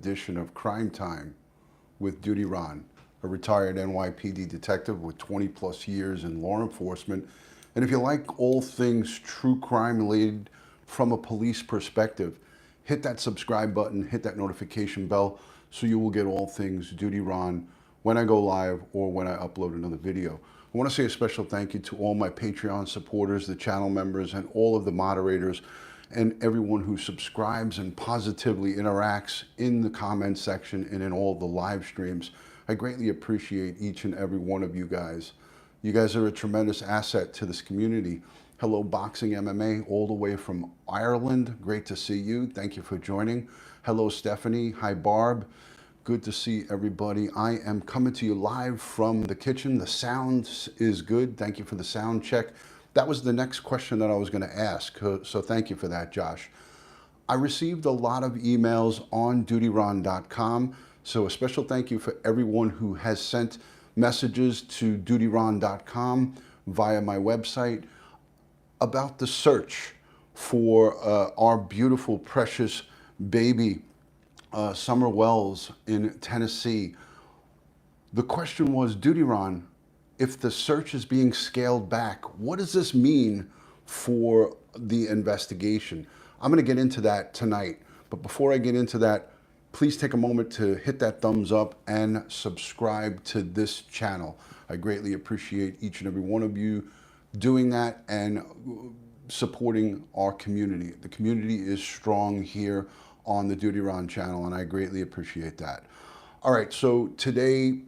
edition of Crime Time with DutyRon, a retired NYPD detective with 20 plus years in law enforcement. And if you like all things true crime related from a police perspective, hit that subscribe button, hit that notification bell, so you will get all things DutyRon when I go live or when I upload another video. I want to say a special thank you to all my Patreon supporters, the channel members, and all of the moderators, and everyone who subscribes and positively interacts in the comment section and in all the live streams. I greatly appreciate each and every one of you guys. You guys are a tremendous asset to this community. Hello, Boxing MMA, all the way from Ireland. Great to see you. Thank you for joining. Hello, Stephanie. Hi, Barb. Good to see everybody. I am coming to you live from the kitchen. The sound is good. Thank you for the sound check. That was the next question that I was going to ask, so thank you for that, Josh. I received a lot of emails on DutyRon.com, so a special thank you for everyone who has sent messages to DutyRon.com via my website about the search for our beautiful, precious baby, Summer Wells in Tennessee. The question was, DutyRon, if the search is being scaled back, what does this mean for the investigation? I'm going to get into that tonight. But before I get into that, please take a moment to hit that thumbs up and subscribe to this channel. I greatly appreciate each and every one of you doing that and supporting our community. The community is strong here on the DutyRon channel, and I greatly appreciate that. All right, so today,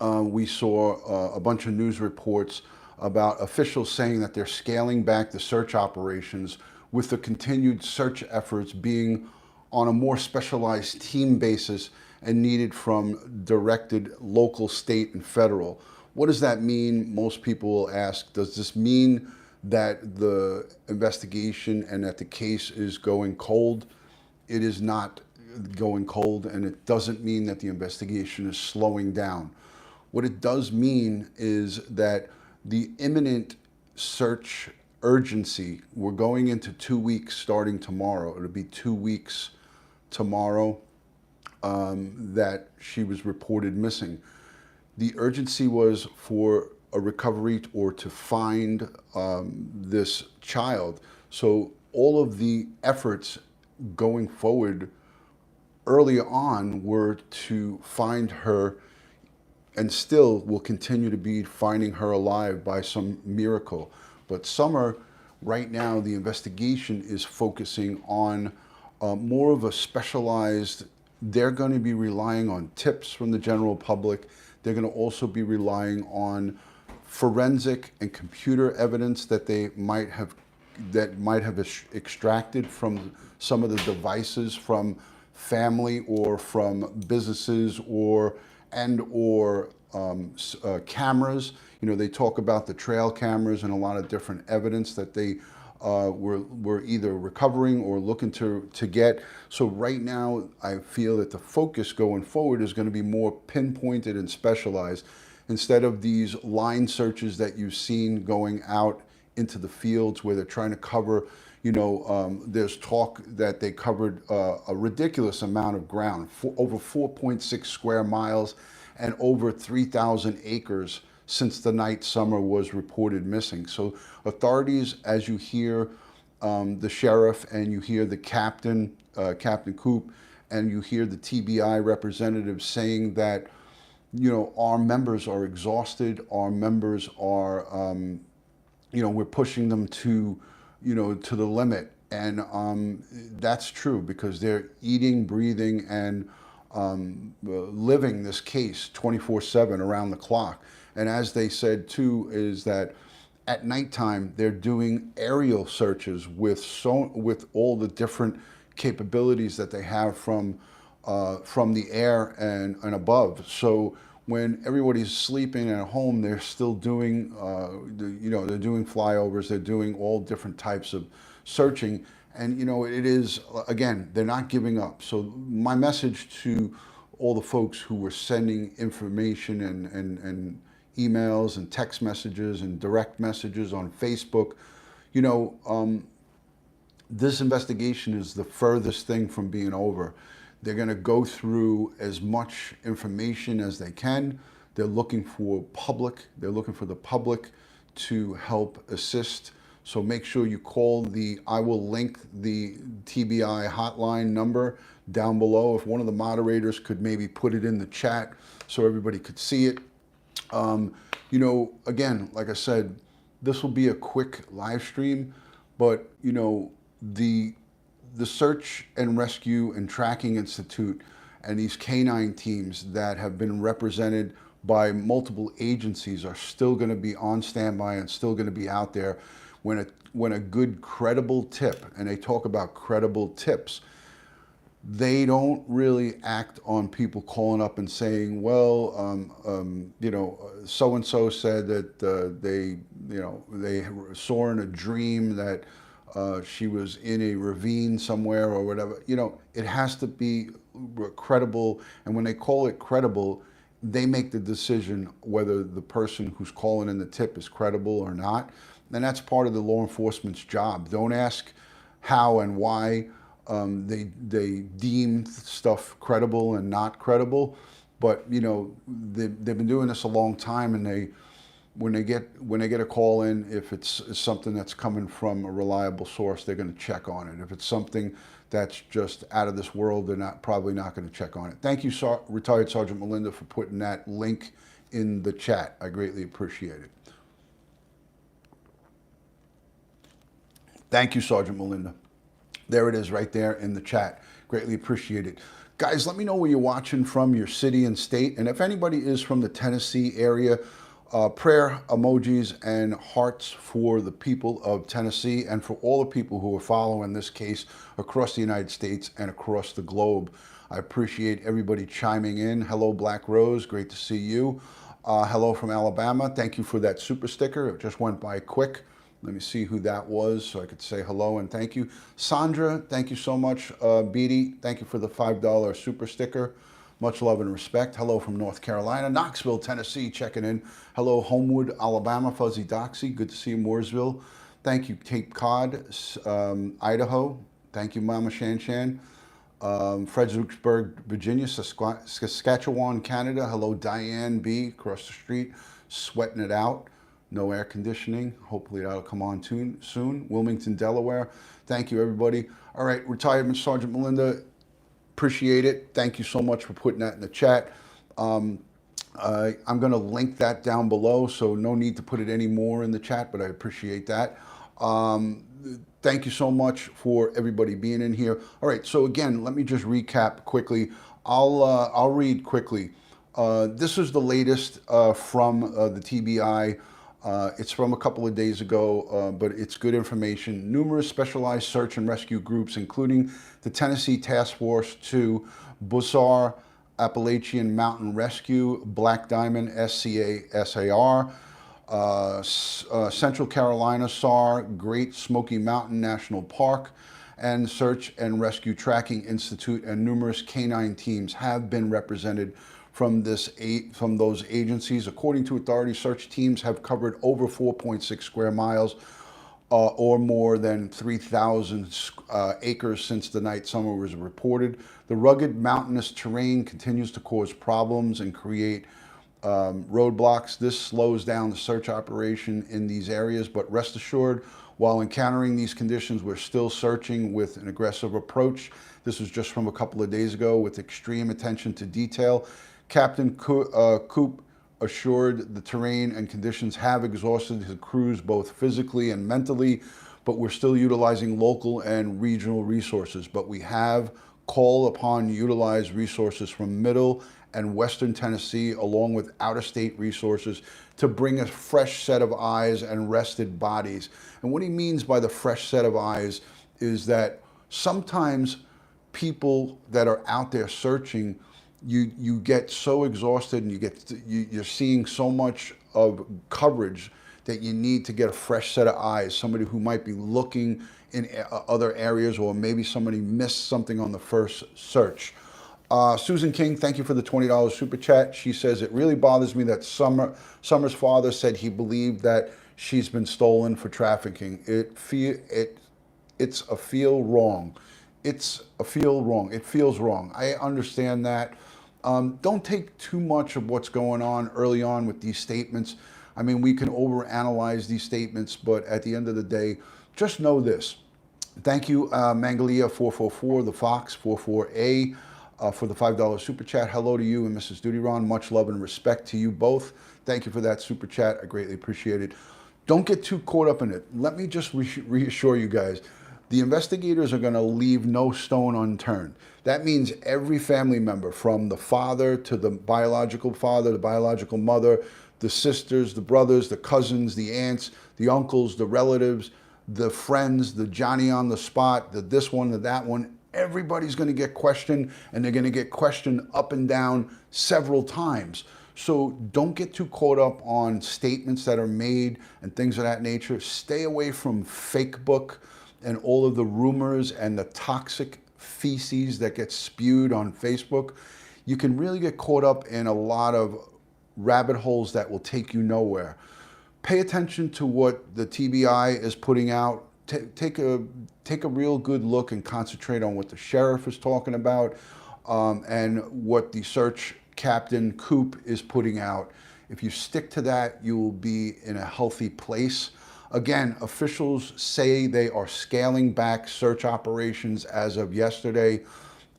we saw a bunch of news reports about officials saying that they're scaling back the search operations with the continued search efforts being on a more specialized team basis and needed from directed local, state, and federal. What does that mean? Most people will ask, does this mean that the investigation and that the case is going cold? It is not going cold, and it doesn't mean that the investigation is slowing down. What it does mean is that the imminent search urgency, we're going into 2 weeks starting tomorrow. It'll be 2 weeks tomorrow that she was reported missing. The urgency was for a recovery or to find this child. So all of the efforts going forward early on were to find her, and still will continue to be finding her alive by some miracle. But Summer, right now, the investigation is focusing on more of a specialized, they're going to be relying on tips from the general public. They're going to also be relying on forensic and computer evidence that they might have extracted from some of the devices from family or from businesses or cameras. You know, they talk about the trail cameras and a lot of different evidence that they were either recovering or looking to get. So right now, I feel that the focus going forward is going to be more pinpointed and specialized, instead of these line searches that you've seen going out into the fields where they're trying to cover, you know, there's talk that they covered a ridiculous amount of ground, over 4.6 square miles and over 3,000 acres since the night Summer was reported missing. So authorities, as you hear the sheriff and you hear the captain, Captain Coop, and you hear the TBI representatives saying that, you know, our members are exhausted, our members are, you know, we're pushing them to, you know, to the limit. And that's true, because they're eating, breathing, and living this case 24/7 around the clock. And as they said too, is that at nighttime they're doing aerial searches with all the different capabilities that they have from the air and above. So when everybody's sleeping at home, they're still doing, you know, they're doing flyovers, they're doing all different types of searching. And, you know, it is, again, they're not giving up. So my message to all the folks who were sending information and emails and text messages and direct messages on Facebook, you know, this investigation is the furthest thing from being over. They're going to go through as much information as they can. They're looking for public. They're looking for the public to help assist. So make sure you call I will link the TBI hotline number down below. If one of the moderators could maybe put it in the chat so everybody could see it. You know, again, like I said, this will be a quick live stream, but you know, the Search and Rescue and Tracking Institute and these canine teams that have been represented by multiple agencies are still going to be on standby and still going to be out there when a good credible tip, and they talk about credible tips, they don't really act on people calling up and saying, well, you know, so-and-so said that they saw in a dream that she was in a ravine somewhere or whatever. You know, it has to be credible. And when they call it credible, they make the decision whether the person who's calling in the tip is credible or not. And that's part of the law enforcement's job. Don't ask how and why they deem stuff credible and not credible. But, you know, they've been doing this a long time, and when they get a call in, if it's something that's coming from a reliable source, they're going to check on it. If it's something that's just out of this world, they're probably not going to check on it. Thank you, Retired Sergeant Melinda, for putting that link in the chat. I greatly appreciate it. Thank you, Sergeant Melinda. There it is right there in the chat. Greatly appreciate it. Guys, let me know where you're watching from, your city and state. And if anybody is from the Tennessee area, prayer emojis and hearts for the people of Tennessee and for all the people who are following this case across the United States and across the globe. I appreciate everybody chiming in. Hello, Black Rose. Great to see you. Hello from Alabama. Thank you for that super sticker. It just went by quick. Let me see who that was so I could say hello and thank you. Sandra, thank you so much. Beatty, thank you for the $5 super sticker. Much love and respect. Hello from North Carolina. Knoxville, Tennessee, checking in. Hello, Homewood, Alabama. Fuzzy Doxy, good to see you, Mooresville. Thank you, Cape Cod, Idaho. Thank you, Mama Shan Shan. Fredericksburg, Virginia, Saskatchewan, Canada. Hello, Diane B, across the street, sweating it out. No air conditioning. Hopefully that'll come on soon. Wilmington, Delaware. Thank you, everybody. All right, Retired Sergeant Melinda, appreciate it. Thank you so much for putting that in the chat. I'm going to link that down below, so no need to put it any more in the chat, but I appreciate that. Thank you so much for everybody being in here. All right, so again, let me just recap quickly. I'll read quickly. This is the latest from the TBI. It's from a couple of days ago, but it's good information. Numerous specialized search and rescue groups, including the Tennessee Task Force 2, Bussar Appalachian Mountain Rescue, Black Diamond SCA-SAR, Central Carolina SAR, Great Smoky Mountain National Park, and Search and Rescue Tracking Institute, and numerous canine teams have been represented from those agencies. According to authorities, search teams have covered over 4.6 square miles or more than 3,000 acres since the night summer was reported. The rugged mountainous terrain continues to cause problems and create roadblocks. This slows down the search operation in these areas, but rest assured, while encountering these conditions, we're still searching with an aggressive approach. This was just from a couple of days ago with extreme attention to detail. Captain Coop assured the terrain and conditions have exhausted his crews both physically and mentally, but we're still utilizing local and regional resources. But we have called upon utilized resources from Middle and Western Tennessee, along with out-of-state resources, to bring a fresh set of eyes and rested bodies. And what he means by the fresh set of eyes is that sometimes people that are out there searching, you get so exhausted and you're seeing so much of coverage that you need to get a fresh set of eyes, somebody who might be looking in other areas, or maybe somebody missed something on the first search. Susan King, thank you for the $20 super chat. She says, it really bothers me that Summer's father said he believed that she's been stolen for trafficking. It's a feel wrong. it's feel wrong. It feels wrong. I understand that. Don't take too much of what's going on early on with these statements. I mean, we can overanalyze these statements, but at the end of the day, just know this. Thank you, Mangalia 444, the Fox 44A, for the $5 super chat. Hello to you and Mrs. DutyRon. Much love and respect to you both. Thank you for that super chat. I greatly appreciate it. Don't get too caught up in it. Let me just reassure you guys. The investigators are going to leave no stone unturned. That means every family member, from the father to the biological father, the biological mother, the sisters, the brothers, the cousins, the aunts, the uncles, the relatives, the friends, the Johnny on the spot, the this one, the that one, everybody's going to get questioned, and they're going to get questioned up and down several times. So don't get too caught up on statements that are made and things of that nature. Stay away from fake book and all of the rumors and the toxic feces that get spewed on Facebook. You can really get caught up in a lot of rabbit holes that will take you nowhere. Pay attention to what the TBI is putting out. Take a real good look and concentrate on what the sheriff is talking about, and what the search captain Coop is putting out. If you stick to that, you will be in a healthy place. Again, officials say they are scaling back search operations as of yesterday.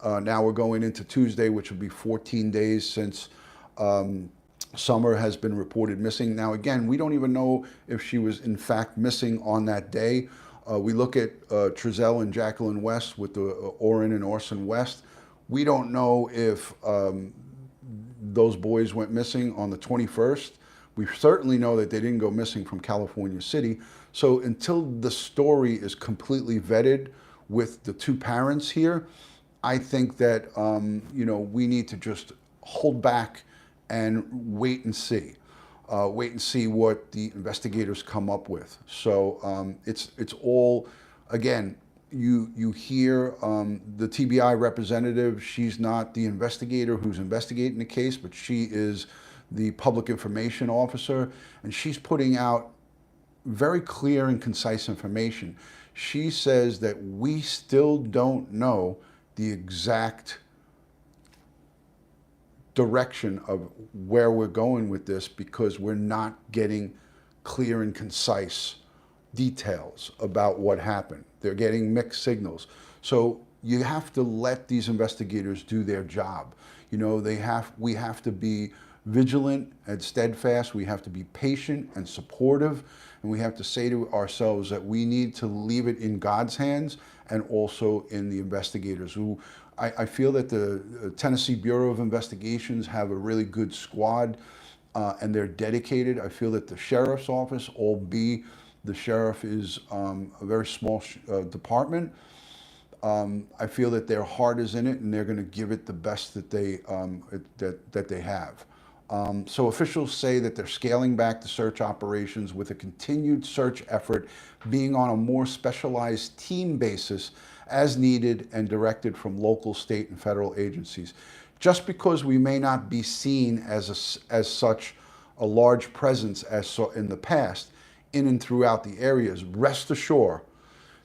Now we're going into Tuesday, which will be 14 days since Summer has been reported missing. Now, again, we don't even know if she was in fact missing on that day. We look at Trezell and Jacqueline West with the Orrin and Orson West. We don't know if those boys went missing on the 21st. We certainly know that they didn't go missing from California City. So until the story is completely vetted with the two parents here, I think that we need to just hold back and wait and see. Wait and see what the investigators come up with. So it's all, again, you hear the TBI representative. She's not the investigator who's investigating the case, but she is the public information officer, and she's putting out very clear and concise information. She says that we still don't know the exact direction of where we're going with this, because we're not getting clear and concise details about what happened. They're getting mixed signals. So you have to let these investigators do their job. We have to be vigilant and steadfast. We have to be patient and supportive, and we have to say to ourselves that we need to leave it in God's hands and also in the investigators, who I feel that the Tennessee Bureau of Investigations have a really good squad, and they're dedicated. I feel that the sheriff's office, albeit the sheriff is a very small department, I feel that their heart is in it, and they're going to give it the best that they have. So officials say that they're scaling back the search operations, with a continued search effort being on a more specialized team basis as needed and directed from local, state, and federal agencies. Just because we may not be seen as such a large presence as in the past in and throughout the areas, rest assured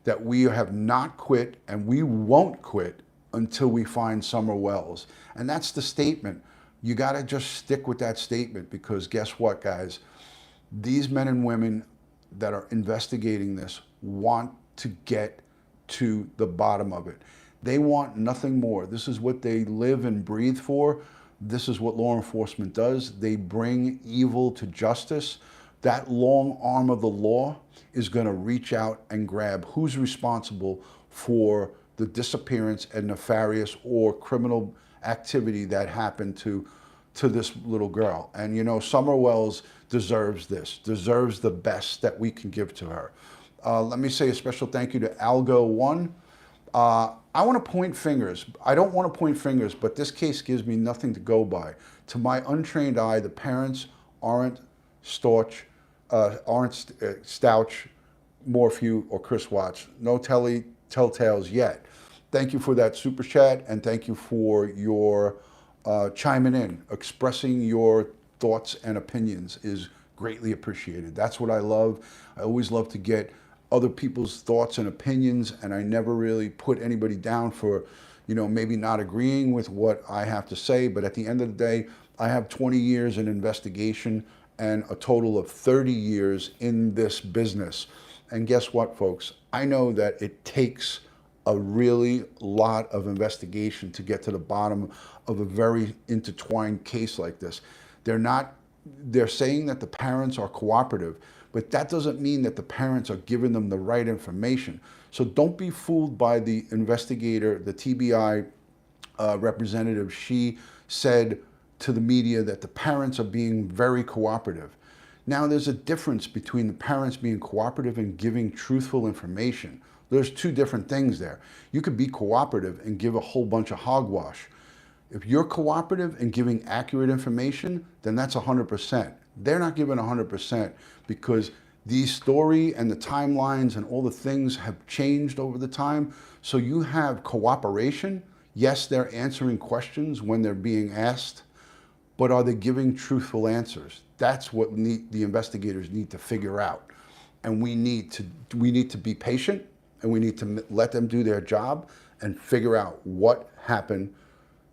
that we have not quit, and we won't quit until we find Summer Wells. And that's the statement. You got to just stick with that statement, because guess what, guys? These men and women that are investigating this want to get to the bottom of it. They want nothing more. This is what they live and breathe for. This is what law enforcement does. They bring evil to justice. That long arm of the law is going to reach out and grab who's responsible for the disappearance and nefarious or criminal activity that happened to this little girl. And Summer Wells deserves this, deserves the best that we can give to her. Let me say a special thank you to Algo1. I want to point fingers. I don't want to point fingers, but this case gives me nothing to go by. To my untrained eye, the parents aren't Stouch, Morphew, or Chris Watts. No telltales yet. Thank you for that super chat, and thank you for your chiming in. Expressing your thoughts and opinions is greatly appreciated. That's what I love. I always love to get other people's thoughts and opinions, and I never really put anybody down for, maybe not agreeing with what I have to say. But at the end of the day, I have 20 years in investigation and a total of 30 years in this business. And guess what, folks? I know that it takes a really lot of investigation to get to the bottom of a very intertwined case like this. They're saying that the parents are cooperative, but that doesn't mean that the parents are giving them the right information. So don't be fooled by the investigator, the TBI representative. She said to the media that the parents are being very cooperative. Now, there's a difference between the parents being cooperative and giving truthful information. There's two different things there. You could be cooperative and give a whole bunch of hogwash. If you're cooperative and giving accurate information, then that's 100%. They're not giving 100% because the story and the timelines and all the things have changed over the time. So you have cooperation. Yes, they're answering questions when they're being asked, but are they giving truthful answers? That's what the investigators need to figure out. And we need to be patient, and we need to let them do their job and figure out what happened.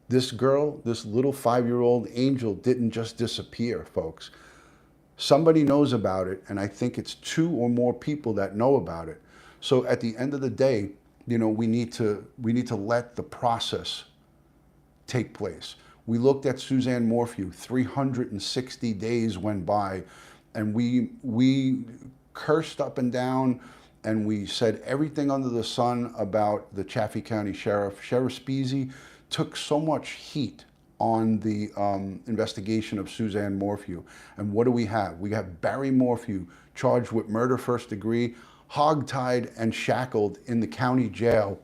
This girl, this little 5-year-old Angel, didn't just disappear, folks. Somebody knows about it, and I think it's 2 or more people that know about it. So at the end of the day, we need to let the process take place. We looked at Suzanne Morphew. 360 days went by, and we cursed up and down, and we said everything under the sun about the Chaffee County Sheriff. Sheriff Speasy took so much heat on the investigation of Suzanne Morphew. And what do we have? We have Barry Morphew charged with murder first degree, hogtied and shackled in the county jail,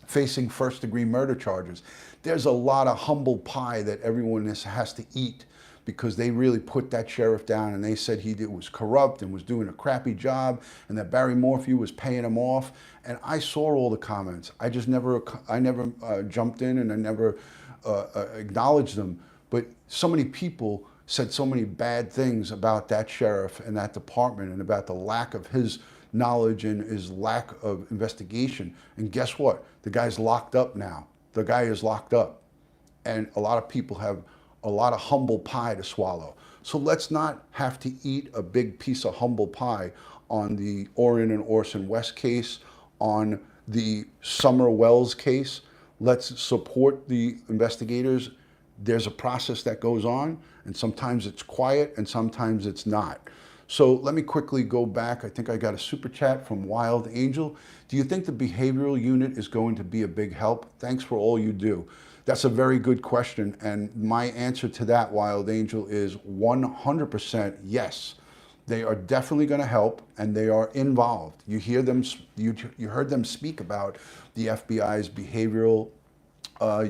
facing first degree murder charges. There's a lot of humble pie that everyone has to eat because they really put that sheriff down, and they said he was corrupt and was doing a crappy job, and that Barry Morphew was paying him off. And I saw all the comments. I never jumped in, and I never acknowledged them. But so many people said so many bad things about that sheriff and that department, and about the lack of his knowledge and his lack of investigation. And guess what? The guy's locked up now. The guy is locked up. And a lot of people have a lot of humble pie to swallow. So let's not have to eat a big piece of humble pie on the Orion and Orson West case, on the Summer Wells case. Let's support the investigators. There's a process that goes on, and sometimes it's quiet and sometimes it's not. So let me quickly go back. I think I got a super chat from Wild Angel. Do you think the behavioral unit is going to be a big help? Thanks for all you do. That's a very good question, and my answer to that, Wild Angel, is 100% yes. They are definitely going to help, and they are involved. You hear them. You heard them speak about the FBI's behavioral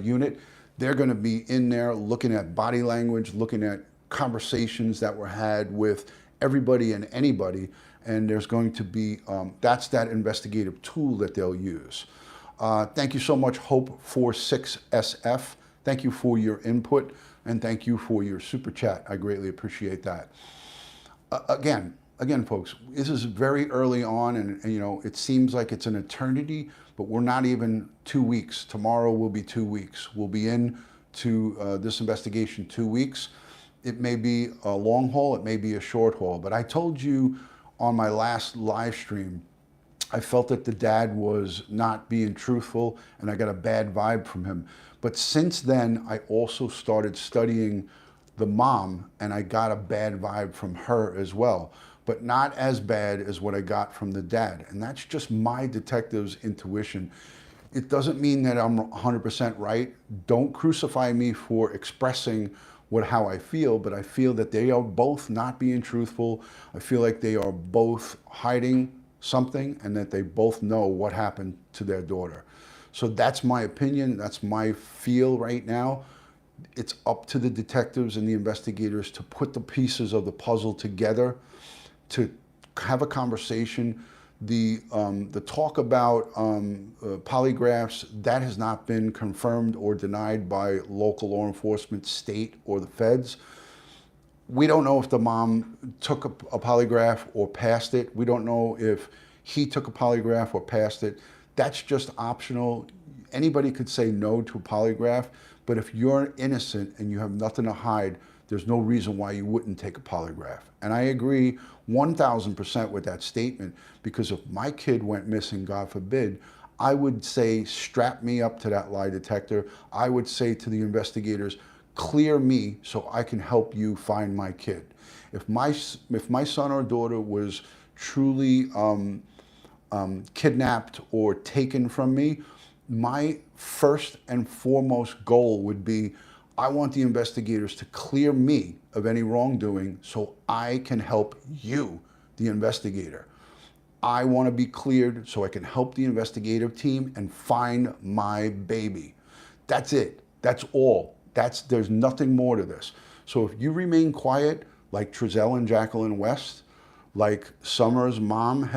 unit. They're going to be in there looking at body language, looking at conversations that were had with everybody and anybody, and there's going to be that's that investigative tool that they'll use. Thank you so much, Hope46SF. Thank you for your input, and thank you for your super chat. I greatly appreciate that. Again, folks, this is very early on, and it seems like it's an eternity, but we're not even 2 weeks. Tomorrow will be 2 weeks. We'll be into this investigation 2 weeks. It may be a long haul, it may be a short haul, but I told you on my last live stream, I felt that the dad was not being truthful, and I got a bad vibe from him. But since then, I also started studying the mom, and I got a bad vibe from her as well, but not as bad as what I got from the dad. And that's just my detective's intuition. It doesn't mean that I'm 100% right. Don't crucify me for expressing how I feel, but I feel that they are both not being truthful. I feel like they are both hiding something, and that they both know what happened to their daughter. So that's my opinion. That's my feel right now. It's up to the detectives and the investigators to put the pieces of the puzzle together, to have a conversation. The talk about polygraphs, that has not been confirmed or denied by local law enforcement, state, or the feds. We don't know if the mom took a polygraph or passed it. We don't know if he took a polygraph or passed it. That's just optional. Anybody could say no to a polygraph, but if you're innocent and you have nothing to hide, there's no reason why you wouldn't take a polygraph. And I agree 1000% with that statement, because if my kid went missing, God forbid, I would say strap me up to that lie detector. I would say to the investigators, clear me so I can help you find my kid. If my son or daughter was truly kidnapped or taken from me, my first and foremost goal would be, I want the investigators to clear me of any wrongdoing so I can help you, the investigator. I want to be cleared so I can help the investigative team and find my baby. That's it. That's all. There's nothing more to this. So if you remain quiet, like Trezell and Jacqueline West, like Summer's mom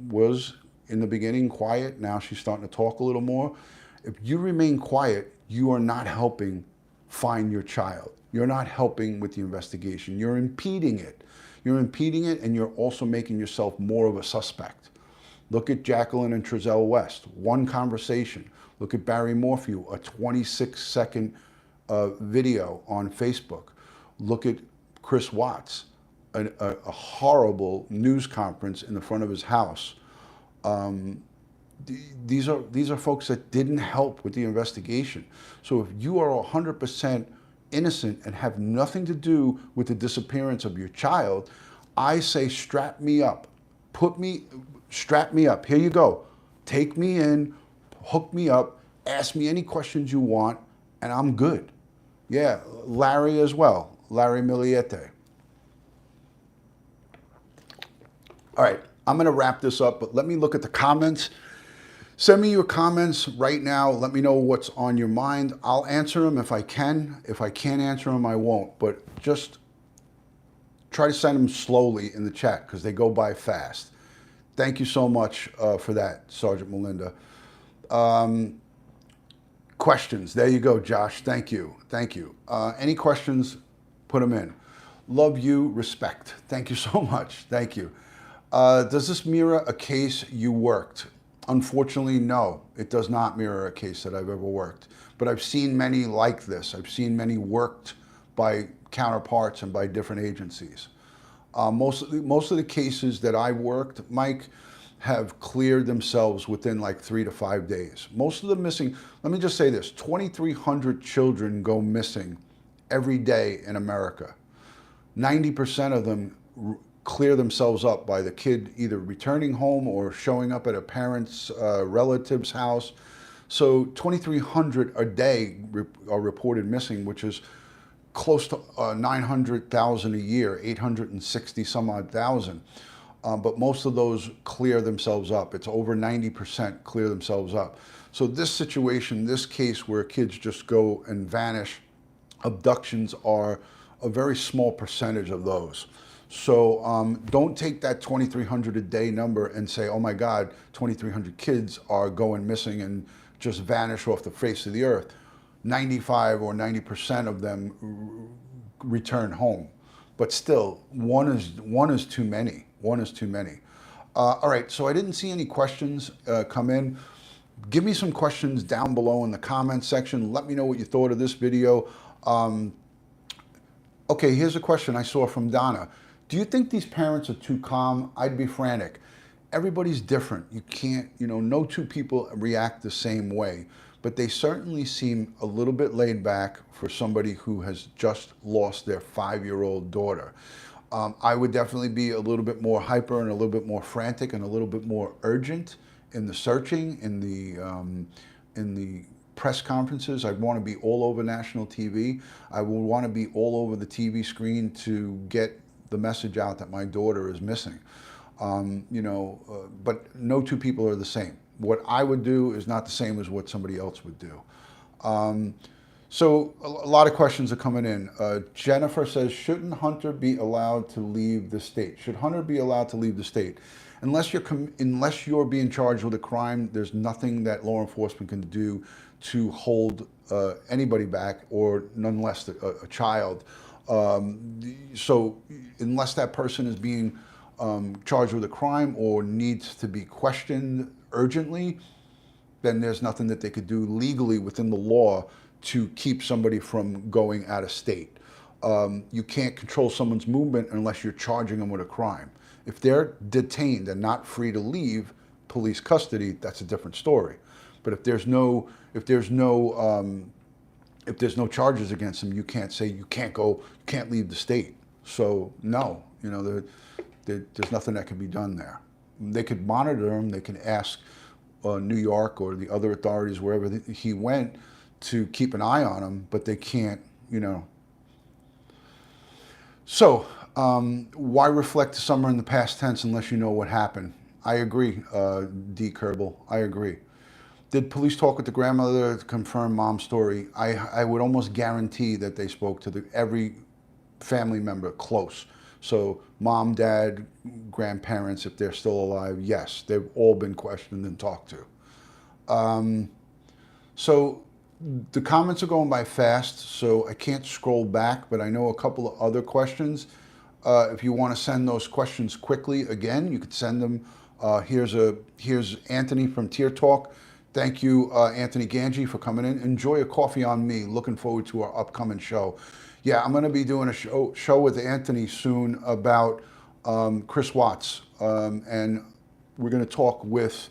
was in the beginning quiet, now she's starting to talk a little more. If you remain quiet, you are not helping find your child. You're not helping with the investigation. You're impeding it. You're impeding it, and you're also making yourself more of a suspect. Look at Jacqueline and Trezell West, one conversation. Look at Barry Morphew, a 26-second video on Facebook. Look at Chris Watts, a horrible news conference in the front of his house. These are folks that didn't help with the investigation. So if you are 100% innocent and have nothing to do with the disappearance of your child, I say strap me up. Strap me up. Here you go. Take me in, hook me up, ask me any questions you want, and I'm good. Yeah, Larry as well, Larry Miliete. All right, I'm gonna wrap this up, but let me look at the comments. Send me your comments right now. Let me know what's on your mind. I'll answer them if I can. If I can't answer them, I won't. But just try to send them slowly in the chat because they go by fast. Thank you so much for that, Sergeant Melinda. Questions. There you go, Josh. Thank you. Thank you. Any questions, put them in. Love you, respect. Thank you so much. Thank you. Does this mirror a case you worked? Unfortunately, no, it does not mirror a case that I've ever worked. But I've seen many like this. I've seen many worked by counterparts and by different agencies. Most of the cases that I worked, Mike, have cleared themselves within like 3 to 5 days. Most of the missing, let me just say this, 2,300 children go missing every day in America. 90% of them clear themselves up by the kid either returning home or showing up at a parent's relative's house. So 2,300 a day are reported missing, which is close to 900,000 a year, 860 some odd thousand. But most of those clear themselves up. It's over 90% clear themselves up. So this situation, this case where kids just go and vanish, abductions are a very small percentage of those. So don't take that 2,300 a day number and say, oh my God, 2,300 kids are going missing and just vanish off the face of the earth. 95 or 90% of them return home. But still, one is too many. One is too many. All right, so I didn't see any questions come in. Give me some questions down below in the comments section. Let me know what you thought of this video. Okay, here's a question I saw from Donna. Do you think these parents are too calm? I'd be frantic. Everybody's different. You can't, no two people react the same way, but they certainly seem a little bit laid back for somebody who has just lost their 5-year-old daughter. I would definitely be a little bit more hyper and a little bit more frantic and a little bit more urgent in the searching, in the press conferences. I'd want to be all over national TV. I would want to be all over the TV screen to get the message out that my daughter is missing. But no two people are the same. What I would do is not the same as what somebody else would do. So a lot of questions are coming in. Jennifer says, shouldn't Hunter be allowed to leave the state? Should Hunter be allowed to leave the state? Unless you're being charged with a crime, there's nothing that law enforcement can do to hold anybody back, or nonetheless a child. So unless that person is being charged with a crime or needs to be questioned urgently, then there's nothing that they could do legally within the law to keep somebody from going out of state. You can't control someone's movement unless you're charging them with a crime. If they're detained and not free to leave police custody, that's a different story. But if there's no charges against them, you can't say you can't go, you can't leave the state. So no, there's nothing that can be done there. They could monitor him. They can ask New York or the other authorities wherever he went to keep an eye on him, but they can't, So, why reflect the summer in the past tense unless you know what happened? I agree, D. Kerbal, I agree. Did police talk with the grandmother to confirm mom's story? I would almost guarantee that they spoke to every family member close. So mom, dad, grandparents, if they're still alive, yes, they've all been questioned and talked to. So the comments are going by fast, so I can't scroll back, but I know a couple of other questions. If you want to send those questions quickly, again, you could send them. Here's Anthony from Tier Talk. Thank you, Anthony Ganji, for coming in. Enjoy a coffee on me. Looking forward to our upcoming show. Yeah, I'm going to be doing a show with Anthony soon about Chris Watts, and we're going to talk with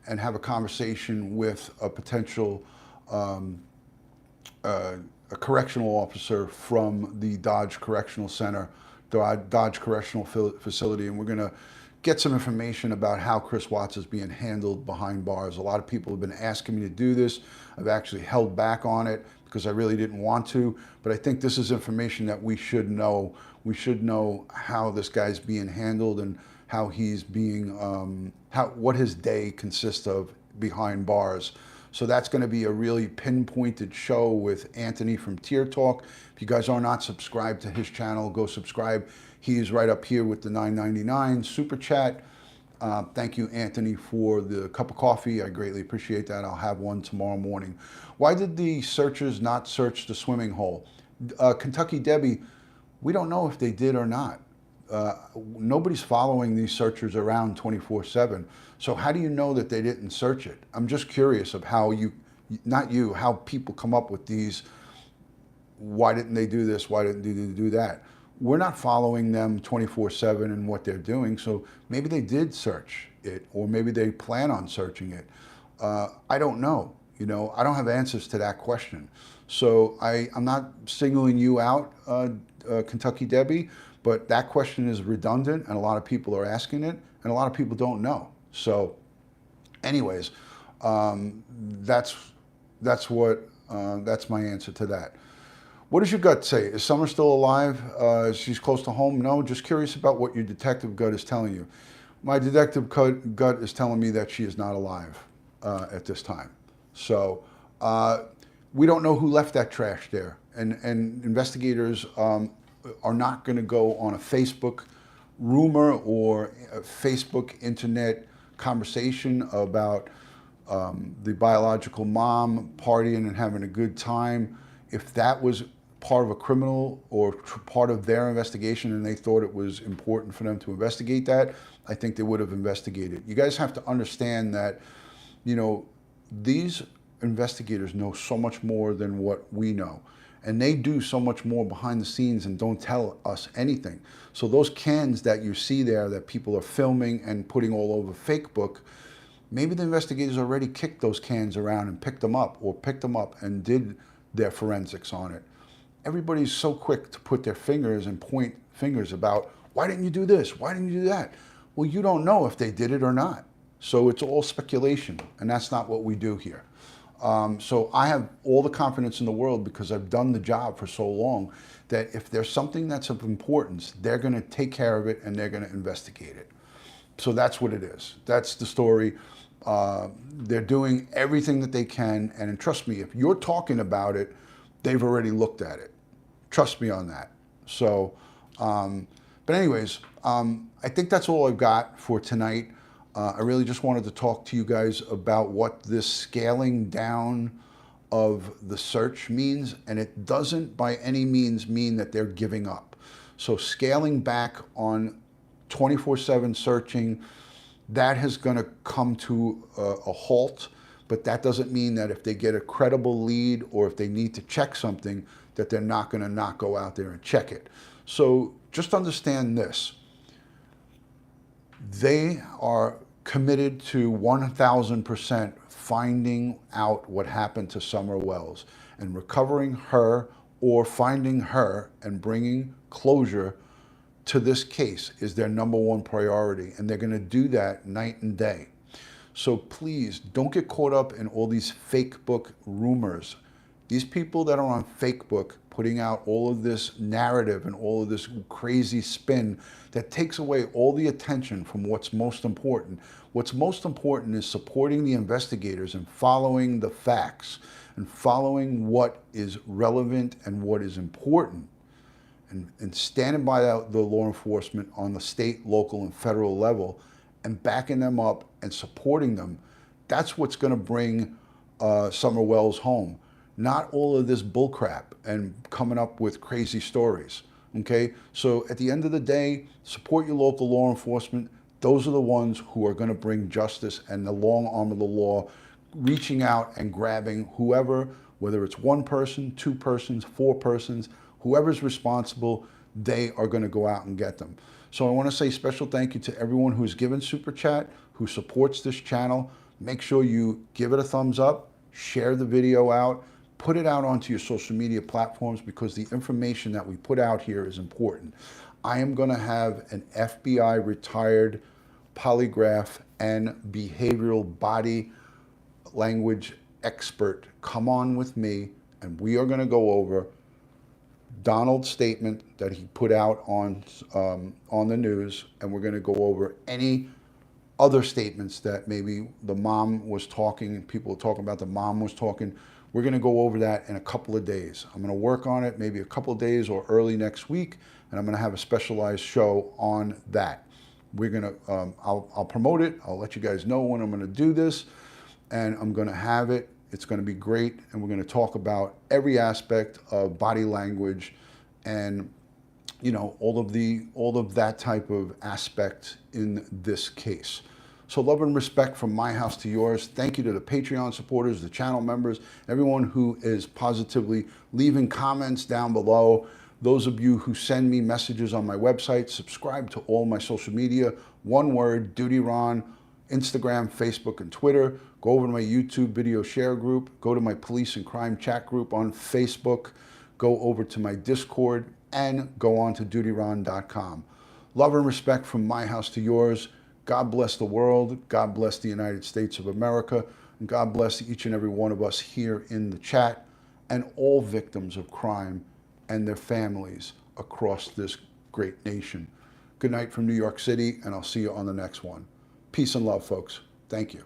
and have a conversation with a potential a correctional officer from the Dodge Correctional Center, Dodge Correctional Facility, and we're going to get some information about how Chris Watts is being handled behind bars. A lot of people have been asking me to do this. I've actually held back on it because I really didn't want to, but I think this is information that we should know. We should know how this guy's being handled and how he's being, what his day consists of behind bars. So that's going to be a really pinpointed show with Anthony from Tier Talk. If you guys are not subscribed to his channel, go subscribe. He's right up here with the $9.99 super chat. Thank you, Anthony, for the cup of coffee. I greatly appreciate that. I'll have one tomorrow morning. Why did the searchers not search the swimming hole? Kentucky Debbie, we don't know if they did or not. Nobody's following these searchers around 24/7. So how do you know that they didn't search it? I'm just curious of how how people come up with these, why didn't they do this? Why didn't they do that? We're not following them 24/7 and what they're doing. So maybe they did search it, or maybe they plan on searching it. I don't know. I don't have answers to that question. So I'm not singling you out, Kentucky Debbie, but that question is redundant and a lot of people are asking it and a lot of people don't know. So anyways, that's my answer to that. What does your gut say? Is Summer still alive? She's close to home? No, just curious about what your detective gut is telling you. My detective gut is telling me that she is not alive at this time. So we don't know who left that trash there. And investigators are not going to go on a Facebook rumor or a Facebook internet conversation about the biological mom partying and having a good time. If that was part of a criminal or part of their investigation and they thought it was important for them to investigate that, I think they would have investigated. You guys have to understand that, these investigators know so much more than what we know. And they do so much more behind the scenes and don't tell us anything. So those cans that you see there that people are filming and putting all over Facebook, maybe the investigators already kicked those cans around and picked them up and did their forensics on it. Everybody's so quick to put their fingers and point fingers about, why didn't you do this? Why didn't you do that? Well, you don't know if they did it or not. So it's all speculation, and that's not what we do here. So I have all the confidence in the world because I've done the job for so long that if there's something that's of importance, they're going to take care of it and they're going to investigate it. So that's what it is. That's the story. They're doing everything that they can. And trust me, if you're talking about it, they've already looked at it. Trust me on that. So, but anyways, I think that's all I've got for tonight. I really just wanted to talk to you guys about what this scaling down of the search means, and it doesn't by any means mean that they're giving up. So scaling back on 24/7 searching, that is going to come to a halt. But that doesn't mean that if they get a credible lead or if they need to check something, that they're not going to not go out there and check it. So just understand this. They are committed to 1,000% finding out what happened to Summer Wells and recovering her, or finding her and bringing closure to this case is their number one priority. And they're going to do that night and day. So please don't get caught up in all these fake book rumors. These people that are on Facebook putting out all of this narrative and all of this crazy spin that takes away all the attention from what's most important. What's most important is supporting the investigators and following the facts and following what is relevant and what is important, and standing by the law enforcement on the state, local, and federal level and backing them up and supporting them. That's what's going to bring Summer Wells home. Not all of this bullcrap and coming up with crazy stories, okay? So at the end of the day, support your local law enforcement. Those are the ones who are going to bring justice and the long arm of the law, reaching out and grabbing whoever, whether it's one person, two persons, four persons, whoever's responsible, they are going to go out and get them. So I want to say special thank you to everyone who's given Super Chat, who supports this channel. Make sure you give it a thumbs up, share the video out, put it out onto your social media platforms, because the information that we put out here is important. I am going to have an FBI retired polygraph and behavioral body language expert come on with me, and we are going to go over Donald's statement that he put out on the news, and we're going to go over any other statements that maybe the mom was talking, and people were talking about the mom was talking. We're going to go over that in a couple of days. I'm going to work on it maybe a couple of days or early next week, and I'm going to have a specialized show on that. We're going to, I'll promote it. I'll let you guys know when I'm going to do this, and I'm going to have it. It's going to be great, and we're going to talk about every aspect of body language and, you know, all of that type of aspect in this case. So love and respect from my house to yours. Thank you to the Patreon supporters, the channel members, everyone who is positively leaving comments down below. Those of you who send me messages on my website, subscribe to all my social media. One word, DutyRon, Instagram, Facebook, and Twitter. Go over to my YouTube video share group. Go to my police and crime chat group on Facebook. Go over to my Discord and go on to DutyRon.com. Love and respect from my house to yours. God bless the world. God bless the United States of America. And God bless each and every one of us here in the chat, and all victims of crime and their families across this great nation. Good night from New York City, and I'll see you on the next one. Peace and love, folks. Thank you.